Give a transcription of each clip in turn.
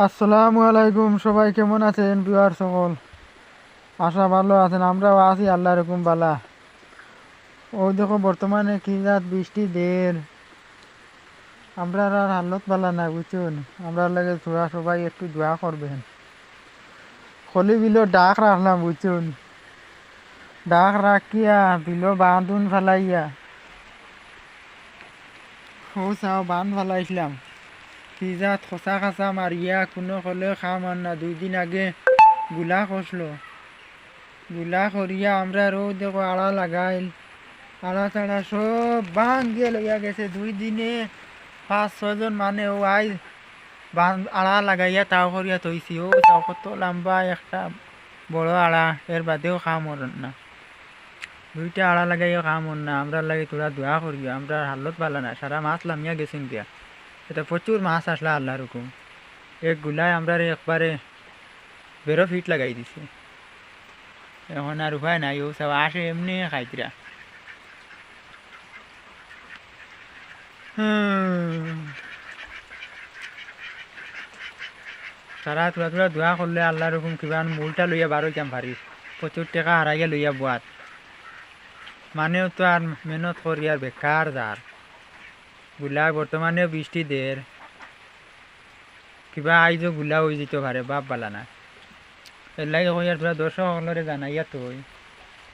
আসসালামু আলাইকুম, সবাই কেমন আছেন বিহার সকল? আশা ভালো আছেন, আমরাও আছি আল্লাহর হুকুম বালা। ও দেখো বর্তমানে কি রাত বৃষ্টি দের, আমরা আর হালত বালা না বুঝছেন। আমরা লাগে তোরা সবাই একটু দোয়া করবেন। খলি বিলো ডাক রাখলাম বুঝছেন, ডাক রাখিয়া বিলো বাঁধুন ফেলাইয়া ও চাও বান ফেলাইছিলাম। পিজাত খসা খাসা মারিয়া কোনো কলে খাম আর না। 2 দিন আগে গুলা খসলো, গুলা করিয়া আমরা রো দেখো আড়া লাগাইল, আড়া চাড়া সব বান দিয়ে লইয়া গেছে। 2 দিনে 5-6 জন মানে ও আই বান আড়া লাগাইয়া তাও করিয়া থইছি। ও তাও কত লম্বা একটা বড় আড়া, এর বাদেও খাম ওর না। 2টা আড়া লাগাইয়া খাম ওর না। আমরা লাগে তোরা দোয়া করিয়া, আমরা হালত ভালো না, সারা মাছ লামিয়া গেছেন গিয়া। এটা প্রচুর মাছ আসলা আল্লাহর হুকুম। এক গুলায় আমরা একবারে বেরো ফিট লাগাই দিছে। এখন আর উপায় নাই, ও সব আসে এমনি খাইতিরা। তারা তোরা তোরা দোয়া করলে আল্লাহর হুকুম কিবা মূলটা লইয়া বার হইতাম পারি। প্রচুর টাকা হারাইয়া লইয়া বুয়াত মানেও তো আর মেহনত করি আর বেকার যার গুলা বর্তমানেও বৃষ্টি দের, কিবা আইজও গুলা হয়ে যেতে পারে, বাপ বালা না। এর লাগে কই আর তোরা দর্শক সকলরে জানাইয়া তো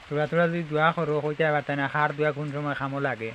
তোরা তোরা যদি দোয়া করো কইতে পারতাম না খার দোয়া কোন সময় খামো লাগে।